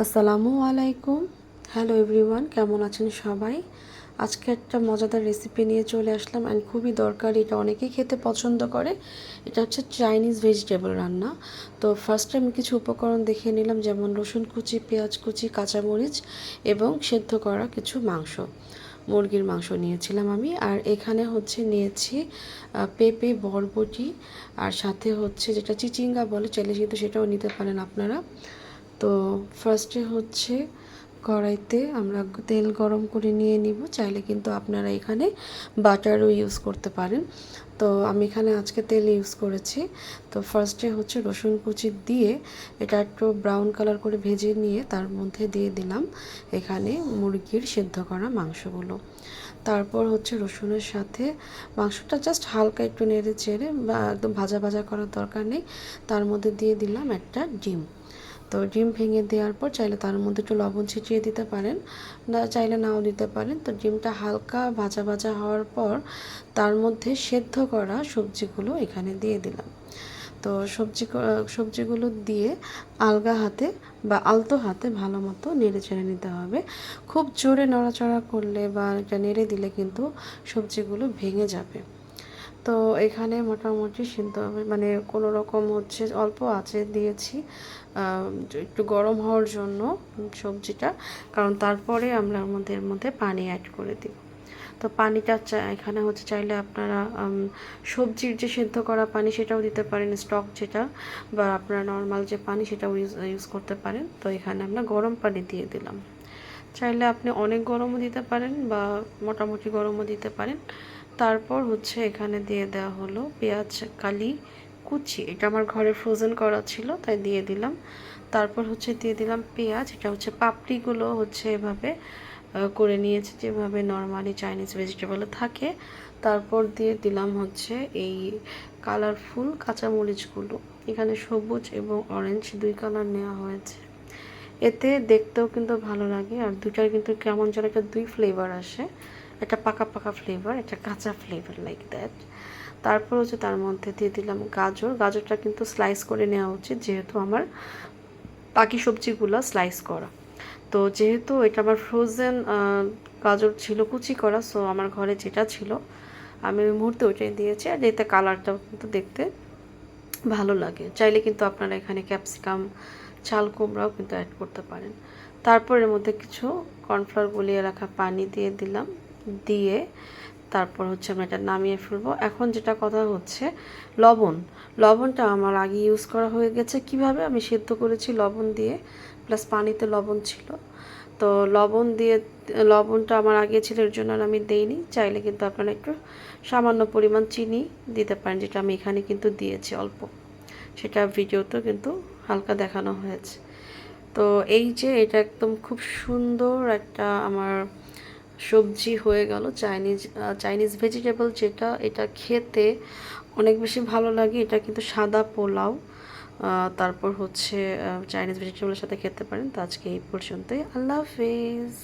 আসসালামু আলাইকুম। Hello everyone, কেমন আছেন সবাই? আজকে একটা মজাদার রেসিপি নিয়ে চলে আসলাম অ্যান্ড খুবই দরকারি, এটা অনেকেই খেতে পছন্দ করে। এটা হচ্ছে চাইনিজ ভেজিটেবল রান্না। তো ফার্স্টে আমি কিছু উপকরণ দেখিয়ে নিলাম, যেমন রসুন কুচি, পেঁয়াজ কুচি, কাঁচামরিচ এবং সেদ্ধ করা কিছু মাংস, মুরগির মাংস নিয়েছিলাম আমি। আর এখানে হচ্ছে নিয়েছি পেঁপে, বরবটি, আর সাথে হচ্ছে যেটা চিচিঙ্গা বলে, চাইলে কিন্তু সেটাও নিতে পারেন আপনারা। তো ফার্স্টে হচ্ছে কড়াইতে আমরা তেল গরম করে নিয়ে নিব। চাইলে কিন্তু আপনারা এখানে বাটারও ইউজ করতে পারেন। তো আমি এখানে আজকে তেল ইউজ করেছি। তো ফার্স্টে হচ্ছে রসুন কুচি দিয়ে এটা একটু ব্রাউন কালার করে ভেজে নিয়ে তার মধ্যে দিয়ে দিলাম এখানে মুরগির সেদ্ধ করা মাংসগুলো। তারপর হচ্ছে রসুনের সাথে মাংসটা জাস্ট হালকা একটু নেড়ে চেড়ে, বা একদম ভাজা ভাজা করার দরকার নেই, তার মধ্যে দিয়ে দিলাম একটা ডিম। তো ডিম ভেঙে দেওয়ার পর চাইলে তার মধ্যে একটু লবণ ছিটিয়ে দিতে পারেন, না চাইলে নাও দিতে পারেন। তো ডিমটা হালকা ভাজা ভাজা হওয়ার পর তার মধ্যে সেদ্ধ করা সবজিগুলো এখানে দিয়ে দিলাম। তো সবজিগুলো দিয়ে আলগা হাতে বা আলতো হাতে ভালো মতো নেড়ে চেড়ে নিতে হবে। খুব জোরে নড়াচড়া করলে বা এটা নেড়ে দিলে কিন্তু সবজিগুলো ভেঙে যাবে। তো এখানে মোটামুটি সিদ্ধ হবে, মানে কোনো রকম হচ্ছে অল্প আঁচে দিয়েছি একটু গরম হওয়ার জন্য সবজিটা, কারণ তারপরে আমরা এর মধ্যে পানি অ্যাড করে দিই। তো পানিটা এখানে হচ্ছে চাইলে আপনারা সবজির যে সেদ্ধ করা পানি সেটাও দিতে পারেন, স্টক যেটা, বা আপনারা নর্মাল যে পানি সেটাও ইউজ করতে পারেন। তো এখানে আমরা গরম পানি দিয়ে দিলাম। চাইলে আপনি অনেক গরমও দিতে পারেন বা মোটামুটি গরমও দিতে পারেন। তারপর হচ্ছে এখানে দিয়ে দেওয়া হলো পেঁয়াজ কালি কুচি, এটা আমার ঘরে ফ্রোজেন করা ছিল তাই দিয়ে দিলাম। তারপর হচ্ছে দিয়ে দিলাম পেঁয়াজ, এটা হচ্ছে পাপড়িগুলো হচ্ছে এভাবে করে নিয়েছি যেভাবে নর্মালি চাইনিজ ভেজিটেবলে থাকে। তারপর দিয়ে দিলাম হচ্ছে এই কালারফুল কাঁচামরিচগুলো, এখানে সবুজ এবং অরেঞ্জ দুই কালার নেওয়া হয়েছে। এতে দেখতেও কিন্তু ভালো লাগে, আর দুটার কিন্তু কেমন যেন একটা দুই ফ্লেভার আসে, একটা পাকা পাকা ফ্লেভার, একটা কাঁচা ফ্লেভার, লাইক দ্যাট। তারপর হচ্ছে তার মধ্যে দিয়ে দিলাম গাজরটা কিন্তু স্লাইস করে নেওয়া উচিত, যেহেতু আমার বাকি সবজিগুলো স্লাইস করা। তো যেহেতু এটা আমার ফ্রোজেন গাজর ছিল কুচি করা, সো আমার ঘরে যেটা ছিল আমি ওই মুহূর্তে ওইটাই দিয়েছি, আর এতে কালারটাও কিন্তু দেখতে ভালো লাগে। চাইলে কিন্তু আপনারা এখানে ক্যাপসিকাম, চাল কুমড়াও কিন্তু অ্যাড করতে পারেন। তারপর এর মধ্যে কিছু কর্নফ্লাওয়ার গুলিয়ে রাখা পানি দিয়ে দিলাম, দিয়ে তারপর হচ্ছে আমরা এটা নামিয়ে ফেলবো। এখন যেটা কথা হচ্ছে লবণটা আমার আগে ইউজ করা হয়ে গেছে। কিভাবে আমি সেদ্ধ করেছি লবণ দিয়ে, প্লাস পানিতে লবণ ছিল। তো লবণটা আমার আগে ছিল, এর জন্য আর আমি দেইনি। চাইলে কিন্তু আপনারা একটু সামান্য পরিমাণ চিনি দিতে পারেন, যেটা আমি এখানে কিন্তু দিয়েছি অল্প, সেটা ভিডিওতেও কিন্তু হালকা দেখানো হয়েছে। তো এই যে এটা একদম খুব সুন্দর একটা আমার সবজি হয়ে গেল, চাইনিজ ভেজিটেবল যেটা, এটা খেতে অনেক বেশি ভালো লাগে। এটা কিন্তু সাদা পোলাও, তারপর হচ্ছে চাইনিজ ভেজিটেবলের সাথে খেতে পারেন। তো আজকে এই পর্যন্তই, আল্লাহ হাফেজ।